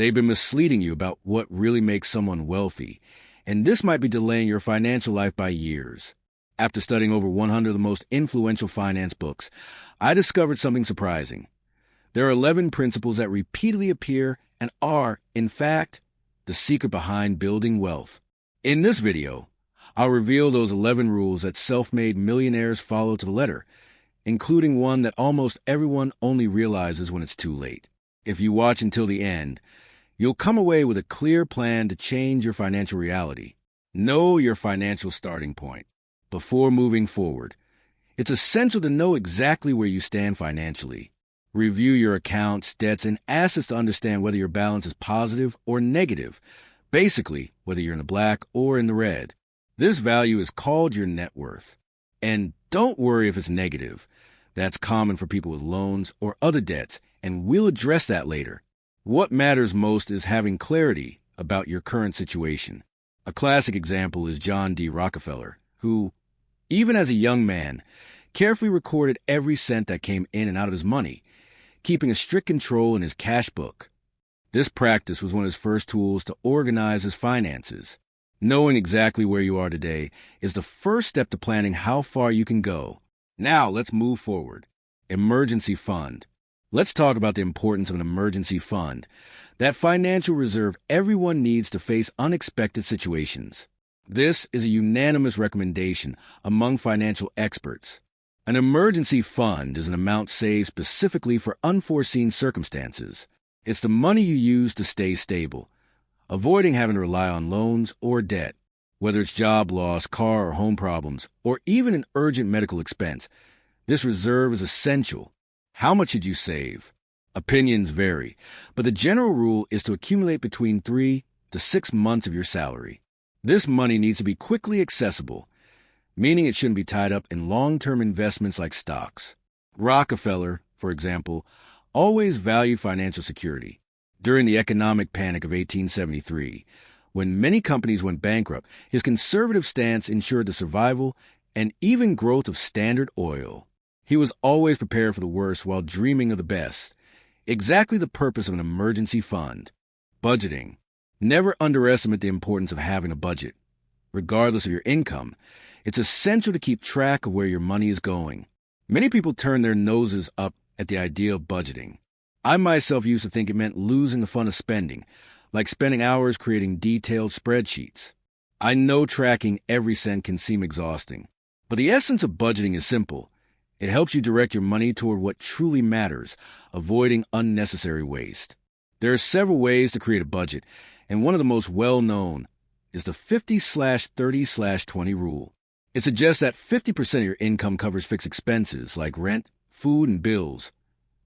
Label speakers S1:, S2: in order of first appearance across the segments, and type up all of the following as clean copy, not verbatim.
S1: They've been misleading you about what really makes someone wealthy, and this might be delaying your financial life by years. After studying over 100 of the most influential finance books, I discovered something surprising. There are 11 principles that repeatedly appear and are, in fact, the secret behind building wealth. In this video, I'll reveal those 11 rules that self-made millionaires follow to the letter, including one that almost everyone only realizes when it's too late. If you watch until the end, you'll come away with a clear plan to change your financial reality. Know your financial starting point. Before moving forward, it's essential to know exactly where you stand financially. Review your accounts, debts, and assets to understand whether your balance is positive or negative. Basically, whether you're in the black or in the red. This value is called your net worth. And don't worry if it's negative. That's common for people with loans or other debts, and we'll address that later. What matters most is having clarity about your current situation. A classic example is John D. Rockefeller, who, even as a young man, carefully recorded every cent that came in and out of his money, keeping a strict control in his cash book. This practice was one of his first tools to organize his finances. Knowing exactly where you are today is the first step to planning how far you can go. Now, let's move forward. Emergency fund. Let's talk about the importance of an emergency fund, that financial reserve everyone needs to face unexpected situations. This is a unanimous recommendation among financial experts. An emergency fund is an amount saved specifically for unforeseen circumstances. It's the money you use to stay stable, avoiding having to rely on loans or debt. Whether it's job loss, car or home problems, or even an urgent medical expense, this reserve is essential. How much should you save? Opinions vary, but the general rule is to accumulate between 3 to 6 months of your salary. This money needs to be quickly accessible, meaning it shouldn't be tied up in long-term investments like stocks. Rockefeller, for example, always valued financial security. During the economic panic of 1873, when many companies went bankrupt, his conservative stance ensured the survival and even growth of Standard Oil. He was always prepared for the worst while dreaming of the best. Exactly the purpose of an emergency fund. Budgeting. Never underestimate the importance of having a budget. Regardless of your income, it's essential to keep track of where your money is going. Many people turn their noses up at the idea of budgeting. I myself used to think it meant losing the fun of spending, like spending hours creating detailed spreadsheets. I know tracking every cent can seem exhausting, but the essence of budgeting is simple. It helps you direct your money toward what truly matters, avoiding unnecessary waste. There are several ways to create a budget, and one of the most well-known is the 50/30/20 rule. It suggests that 50% of your income covers fixed expenses like rent, food, and bills.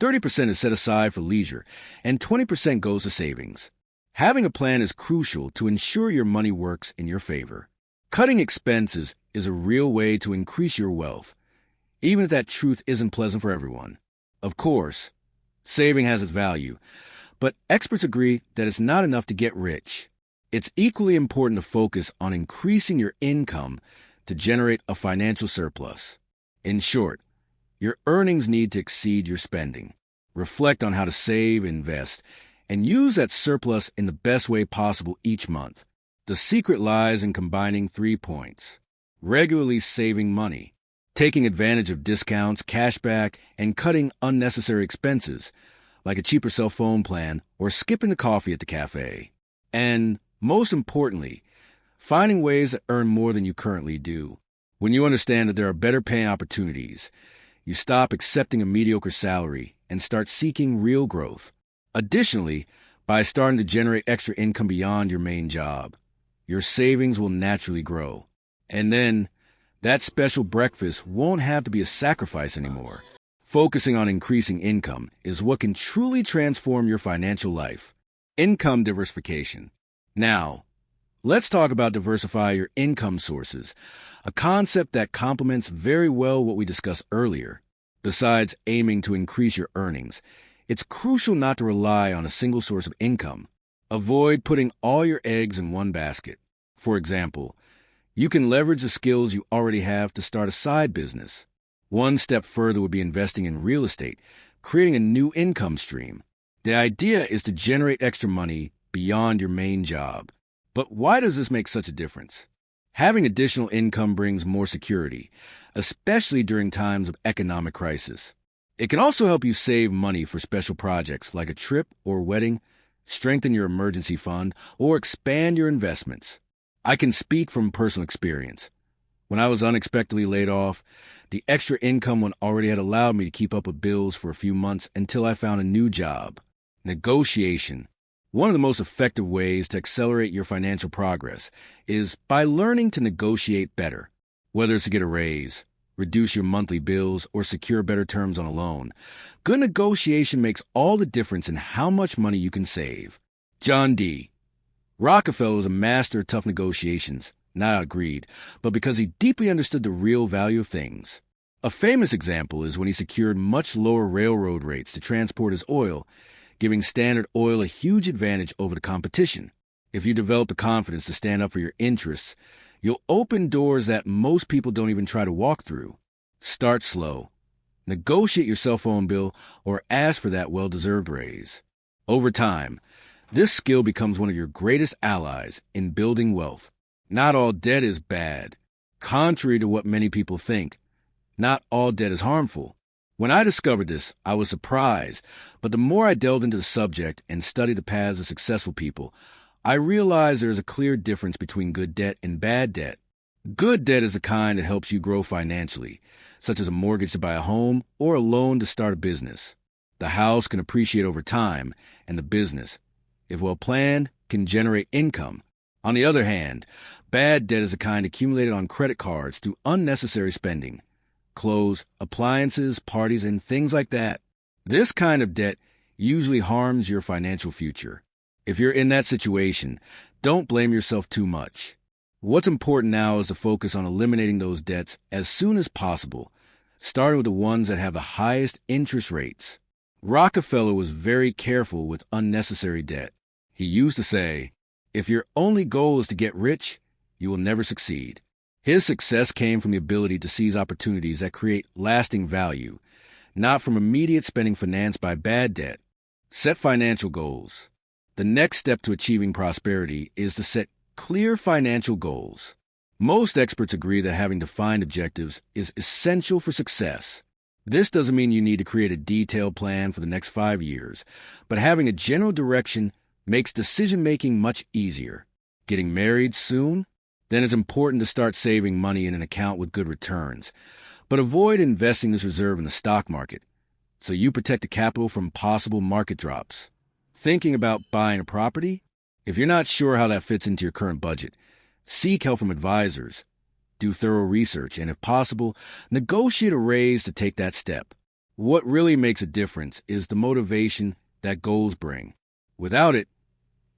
S1: 30% is set aside for leisure, and 20% goes to savings. Having a plan is crucial to ensure your money works in your favor. Cutting expenses is a real way to increase your wealth, even if that truth isn't pleasant for everyone. Of course, saving has its value, but experts agree that it's not enough to get rich. It's equally important to focus on increasing your income to generate a financial surplus. In short, your earnings need to exceed your spending. Reflect on how to save, invest, and use that surplus in the best way possible each month. The secret lies in combining 3 points. Regularly saving money, taking advantage of discounts, cashback, and cutting unnecessary expenses, like a cheaper cell phone plan or skipping the coffee at the cafe. And, most importantly, finding ways to earn more than you currently do. When you understand that there are better paying opportunities, you stop accepting a mediocre salary and start seeking real growth. Additionally, by starting to generate extra income beyond your main job, your savings will naturally grow. And then, that special breakfast won't have to be a sacrifice anymore. Focusing on increasing income is what can truly transform your financial life. Income diversification. Now, let's talk about diversify your income sources, a concept that complements very well what we discussed earlier. Besides aiming to increase your earnings, it's crucial not to rely on a single source of income. Avoid putting all your eggs in one basket. For example, you can leverage the skills you already have to start a side business. One step further would be investing in real estate, creating a new income stream. The idea is to generate extra money beyond your main job. But why does this make such a difference? Having additional income brings more security, especially during times of economic crisis. It can also help you save money for special projects like a trip or wedding, strengthen your emergency fund, or expand your investments. I can speak from personal experience. When I was unexpectedly laid off, the extra income already had allowed me to keep up with bills for a few months until I found a new job. Negotiation. One of the most effective ways to accelerate your financial progress is by learning to negotiate better. Whether it's to get a raise, reduce your monthly bills, or secure better terms on a loan, good negotiation makes all the difference in how much money you can save. John D. Rockefeller was a master of tough negotiations, not out of greed, but because he deeply understood the real value of things. A famous example is when he secured much lower railroad rates to transport his oil, giving Standard Oil a huge advantage over the competition. If you develop the confidence to stand up for your interests, you'll open doors that most people don't even try to walk through. Start slow. Negotiate your cell phone bill or ask for that well-deserved raise. Over time, this skill becomes one of your greatest allies in building wealth. Not all debt is bad. Contrary to what many people think, not all debt is harmful. When I discovered this, I was surprised, but the more I delved into the subject and studied the paths of successful people, I realized there is a clear difference between good debt and bad debt. Good debt is the kind that helps you grow financially, such as a mortgage to buy a home or a loan to start a business. The house can appreciate over time, and the business, if well planned, can generate income. On the other hand, bad debt is the kind accumulated on credit cards through unnecessary spending. Clothes, appliances, parties, and things like that. This kind of debt usually harms your financial future. If you're in that situation, don't blame yourself too much. What's important now is to focus on eliminating those debts as soon as possible, starting with the ones that have the highest interest rates. Rockefeller was very careful with unnecessary debt. He used to say, "If your only goal is to get rich, you will never succeed." His success came from the ability to seize opportunities that create lasting value, not from immediate spending financed by bad debt. Set financial goals. The next step to achieving prosperity is to set clear financial goals. Most experts agree that having defined objectives is essential for success. This doesn't mean you need to create a detailed plan for the next 5 years, but having a general direction makes decision-making much easier. Getting married soon? Then it's important to start saving money in an account with good returns, but avoid investing this reserve in the stock market, so you protect the capital from possible market drops. Thinking about buying a property? If you're not sure how that fits into your current budget, seek help from advisors. Do thorough research, and if possible, negotiate a raise to take that step. What really makes a difference is the motivation that goals bring. Without it,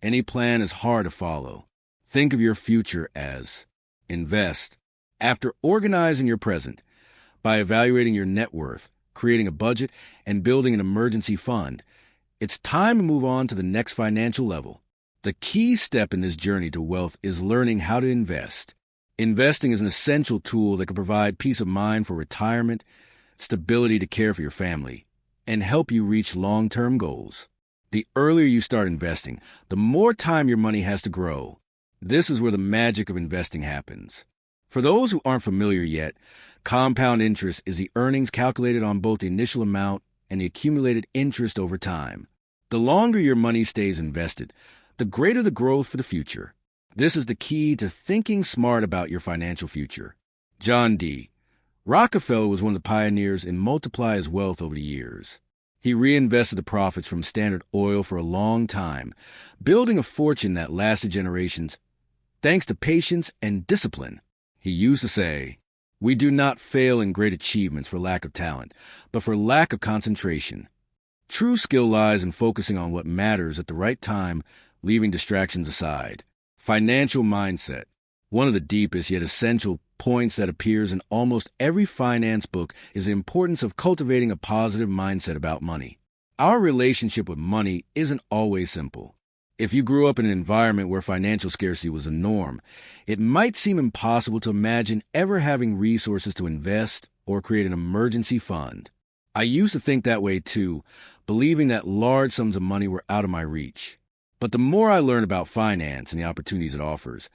S1: any plan is hard to follow. Think of your future as invest. After organizing your present, by evaluating your net worth, creating a budget, and building an emergency fund, it's time to move on to the next financial level. The key step in this journey to wealth is learning how to invest. Investing is an essential tool that can provide peace of mind for retirement, stability to care for your family, and help you reach long-term goals. The earlier you start investing, the more time your money has to grow. This is where the magic of investing happens. For those who aren't familiar yet, compound interest is the earnings calculated on both the initial amount and the accumulated interest over time. The longer your money stays invested, the greater the growth for the future. This is the key to thinking smart about your financial future. John D. Rockefeller was one of the pioneers in multiply his wealth over the years. He reinvested the profits from Standard Oil for a long time, building a fortune that lasted generations thanks to patience and discipline. He used to say, "We do not fail in great achievements for lack of talent, but for lack of concentration." True skill lies in focusing on what matters at the right time, leaving distractions aside. Financial mindset. One of the deepest yet essential points that appears in almost every finance book is the importance of cultivating a positive mindset about money. Our relationship with money isn't always simple. If you grew up in an environment where financial scarcity was the norm, it might seem impossible to imagine ever having resources to invest or create an emergency fund. I used to think that way too, believing that large sums of money were out of my reach. But the more I learn about finance and the opportunities it offers,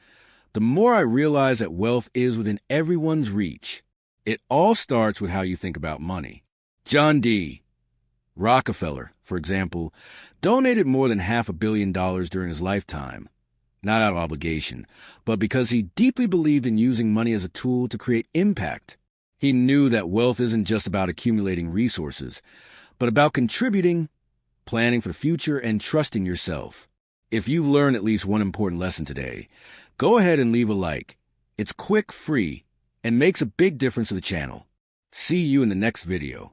S1: the more I realize that wealth is within everyone's reach. It all starts with how you think about money. John D. Rockefeller, for example, donated more than $500 million during his lifetime, not out of obligation, but because he deeply believed in using money as a tool to create impact. He knew that wealth isn't just about accumulating resources, but about contributing, planning for the future, and trusting yourself. If you learned at least one important lesson today, go ahead and leave a like. It's quick, free, and makes a big difference to the channel. See you in the next video.